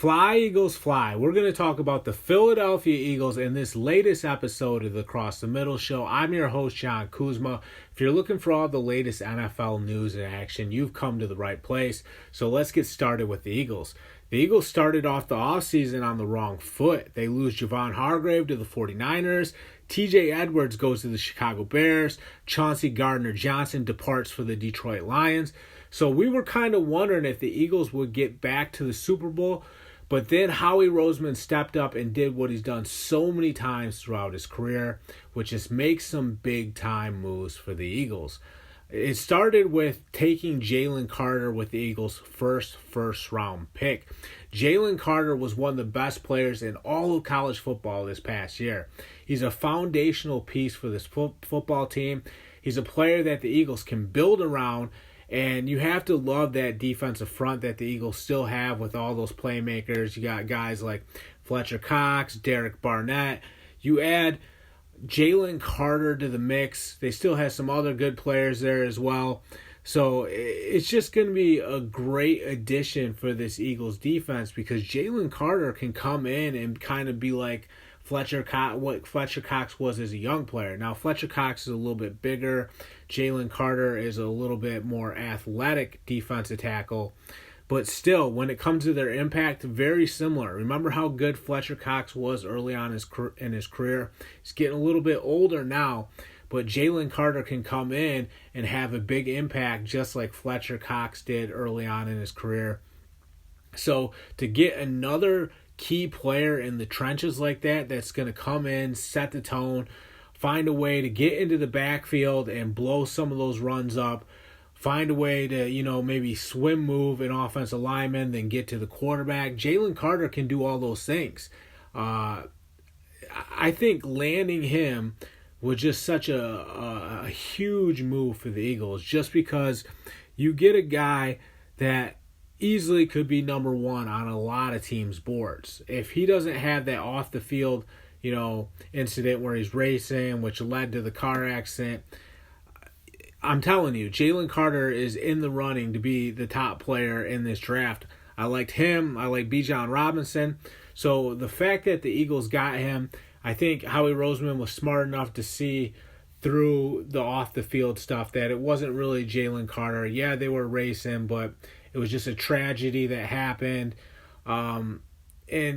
Fly, Eagles, fly. We're going to talk about the Philadelphia Eagles in this latest episode of the Cross the Middle Show. I'm your host, John Kuzma. If you're looking for all the latest NFL news and action, you've come to the right place. So let's get started with the Eagles. The Eagles started off the offseason on the wrong foot. They lose Javon Hargrave to the 49ers. TJ Edwards goes to the Chicago Bears. Chauncey Gardner-Johnson departs for the Detroit Lions. So we were kind of wondering if the Eagles would get back to the Super Bowl. But then Howie Roseman stepped up and did what he's done so many times throughout his career, which is make some big-time moves for the Eagles. It started with taking Jalen Carter with the Eagles' first-round pick. Jalen Carter was one of the best players in all of college football this past year. He's a foundational piece for this football team. He's a player that the Eagles can build around. And you have to love that defensive front that the Eagles still have with all those playmakers. You got guys like Fletcher Cox, Derek Barnett. You add Jalen Carter to the mix. They still have some other good players there as well. So it's just going to be a great addition for this Eagles defense because Jalen Carter can come in and kind of be like what Fletcher Cox was as a young player. Now, Fletcher Cox is a little bit bigger. Jalen Carter is a little bit more athletic defensive tackle. But still, when it comes to their impact, very similar. Remember how good Fletcher Cox was early on in his career? He's getting a little bit older now, but Jalen Carter can come in and have a big impact just like Fletcher Cox did early on in his career. So to get another key player in the trenches like that's going to come in, set the tone, find a way to get into the backfield and blow some of those runs up, find a way to, maybe swim move an offensive lineman, then get to the quarterback. Jalen Carter can do all those things. I think landing him was just such a huge move for the Eagles just because you get a guy that easily could be number one on a lot of teams' boards. If he doesn't have that off the field, incident where he's racing, which led to the car accident, I'm telling you, Jalen Carter is in the running to be the top player in this draft. I liked him. I like Bijan Robinson. So the fact that the Eagles got him, I think Howie Roseman was smart enough to see through the off the field stuff that it wasn't really Jalen Carter. Yeah, they were racing, but it was just a tragedy that happened. And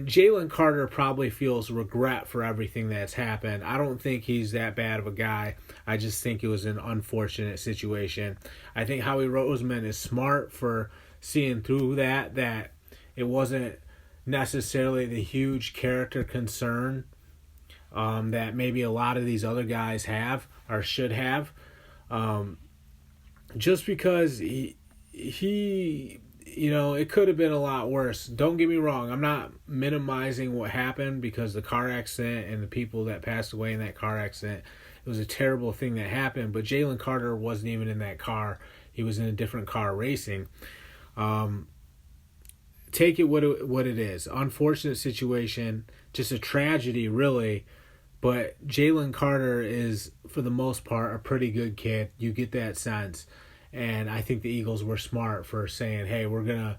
Jalen Carter probably feels regret for everything that's happened. I don't think he's that bad of a guy. I just think it was an unfortunate situation. I think Howie Roseman is smart for seeing through that it wasn't necessarily the huge character concern that maybe a lot of these other guys have or should have. Just because he it could have been a lot worse. Don't get me wrong. I'm not minimizing what happened because the car accident and the people that passed away in that car accident, it was a terrible thing that happened. But Jalen Carter wasn't even in that car. He was in a different car racing. Take it what it is. Unfortunate situation. Just a tragedy, really. But Jalen Carter is, for the most part, a pretty good kid. You get that sense. And I think the Eagles were smart for saying, hey, we're going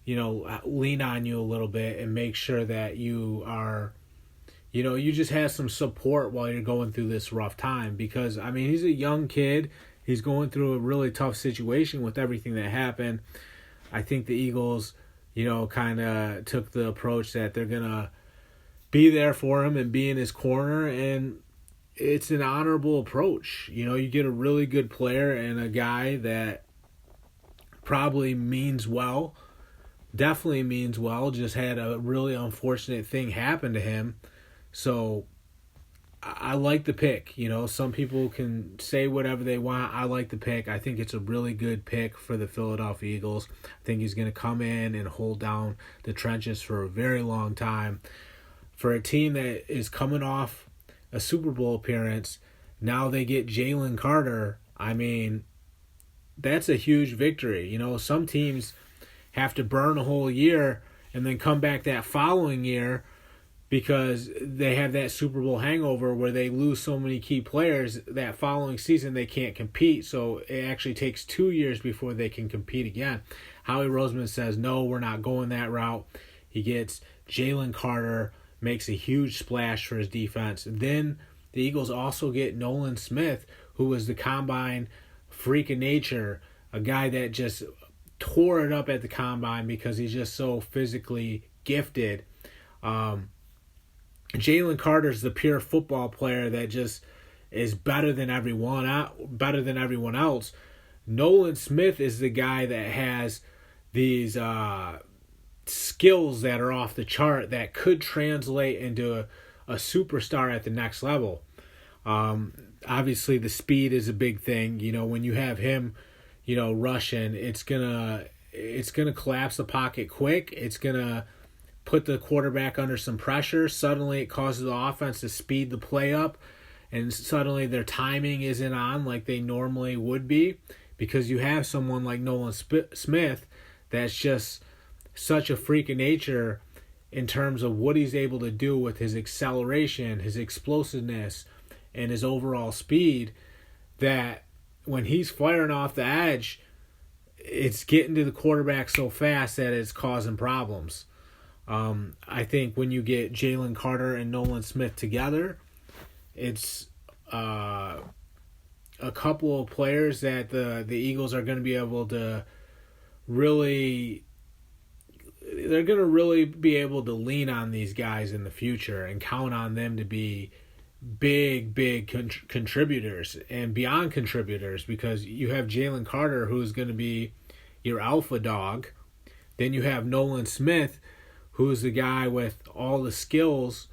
to, lean on you a little bit and make sure that you are, you just have some support while you're going through this rough time. Because, he's a young kid. He's going through a really tough situation with everything that happened. I think the Eagles, kind of took the approach that they're going to be there for him and be in his corner. And it's an honorable approach. You get a really good player and a guy that probably means well, definitely means well, just had a really unfortunate thing happen to him. So I like the pick. Some people can say whatever they want. I like the pick. I think it's a really good pick for the Philadelphia Eagles. I think he's going to come in and hold down the trenches for a very long time. For a team that is coming off a Super Bowl appearance, now they get Jalen Carter. That's a huge victory. Some teams have to burn a whole year and then come back that following year because they have that Super Bowl hangover where they lose so many key players that following season they can't compete. So it actually takes 2 years before they can compete again. Howie Roseman says, no, we're not going that route. He gets Jalen Carter, makes a huge splash for his defense. Then the Eagles also get Nolan Smith, who was the combine freak of nature, a guy that just tore it up at the combine because he's just so physically gifted. Jalen Carter's the pure football player that just is better than everyone else. Nolan Smith is the guy that has these skills that are off the chart that could translate into a superstar at the next level. Obviously, the speed is a big thing. When you have him, rushing, it's gonna collapse the pocket quick. It's gonna put the quarterback under some pressure. Suddenly, it causes the offense to speed the play up, and suddenly their timing isn't on like they normally would be, because you have someone like Nolan Smith that's just such a freak of nature in terms of what he's able to do with his acceleration, his explosiveness, and his overall speed, that when he's firing off the edge, it's getting to the quarterback so fast that it's causing problems. I think when you get Jalen Carter and Nolan Smith together, it's a couple of players that the Eagles are going to be able to really be able to lean on these guys in the future and count on them to be big contributors and beyond contributors, because you have Jalen Carter, who is going to be your alpha dog. Then you have Nolan Smith, who is the guy with all the skills,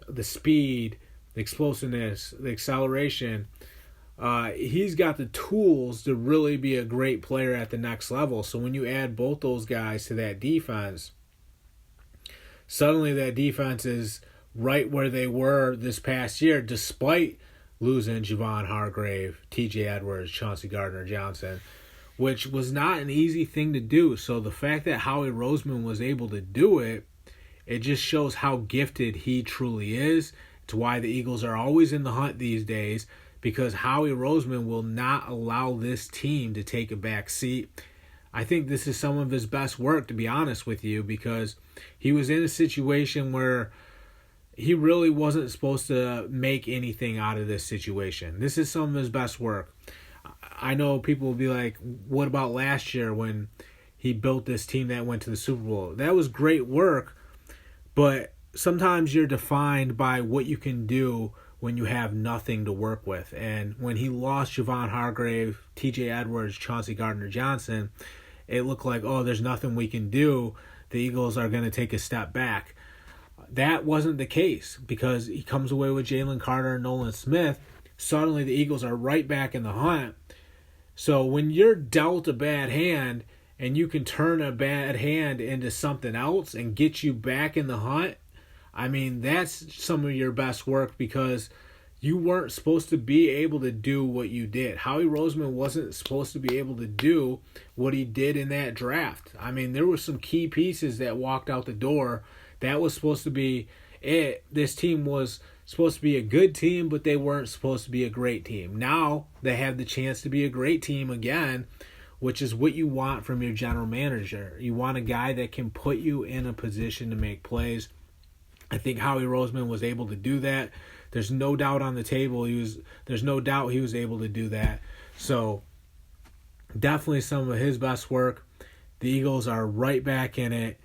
the speed, the explosiveness, the acceleration. He's got the tools to really be a great player at the next level. So when you add both those guys to that defense, suddenly that defense is right where they were this past year, despite losing Javon Hargrave, TJ Edwards, Chauncey Gardner-Johnson, which was not an easy thing to do. So the fact that Howie Roseman was able to do it, it just shows how gifted he truly is. It's why the Eagles are always in the hunt these days, because Howie Roseman will not allow this team to take a back seat. I think this is some of his best work, to be honest with you, because he was in a situation where he really wasn't supposed to make anything out of this situation. This is some of his best work. I know people will be like, what about last year when he built this team that went to the Super Bowl? That was great work, but sometimes you're defined by what you can do when you have nothing to work with. And when he lost Javon Hargrave, TJ Edwards, Chauncey Gardner-Johnson, it looked like, there's nothing we can do. The Eagles are going to take a step back. That wasn't the case, because he comes away with Jalen Carter and Nolan Smith. Suddenly the Eagles are right back in the hunt. So when you're dealt a bad hand and you can turn a bad hand into something else and get you back in the hunt, I mean, that's some of your best work, because you weren't supposed to be able to do what you did. Howie Roseman wasn't supposed to be able to do what he did in that draft. I mean, there were some key pieces that walked out the door. That was supposed to be it. This team was supposed to be a good team, but they weren't supposed to be a great team. Now they have the chance to be a great team again, which is what you want from your general manager. You want a guy that can put you in a position to make plays. I think Howie Roseman was able to do that. There's no doubt on the table. There's no doubt he was able to do that. So definitely some of his best work. The Eagles are right back in it.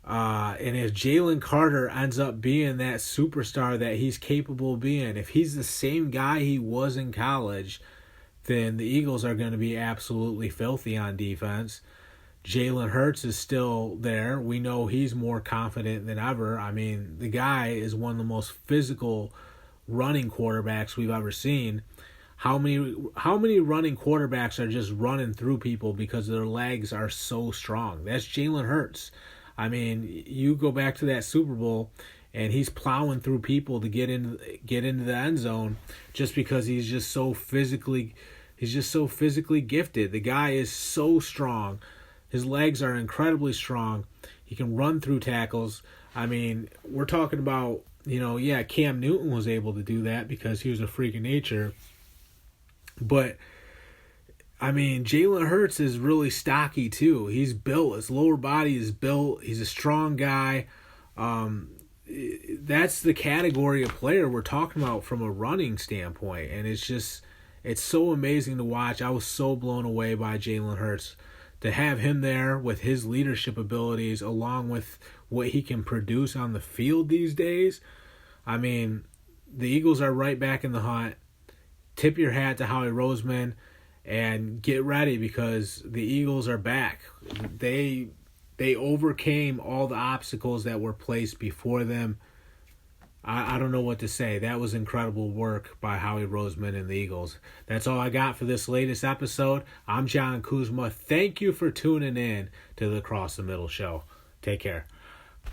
And if Jalen Carter ends up being that superstar that he's capable of being, if he's the same guy he was in college, then the Eagles are going to be absolutely filthy on defense. Jalen Hurts is still there. We know he's more confident than ever. I mean, the guy is one of the most physical running quarterbacks we've ever seen. How many running quarterbacks are just running through people because their legs are so strong? That's Jalen Hurts. I mean, you go back to that Super Bowl, and he's plowing through people to get into the end zone just because he's just so physically gifted. The guy is so strong. His legs are incredibly strong. He can run through tackles. I mean, we're talking about, Cam Newton was able to do that because he was a freak of nature. But I mean, Jalen Hurts is really stocky too. He's built. His lower body is built. He's a strong guy. That's the category of player we're talking about from a running standpoint, and it's so amazing to watch. I was so blown away by Jalen Hurts to have him there with his leadership abilities, along with what he can produce on the field these days. I mean, the Eagles are right back in the hunt. Tip your hat to Howie Roseman and get ready because the Eagles are back. They overcame all the obstacles that were placed before them. I don't know what to say. That was incredible work by Howie Roseman and the Eagles. That's all I got for this latest episode. I'm John Kuzma. Thank you for tuning in to the Cross the Middle Show. Take care.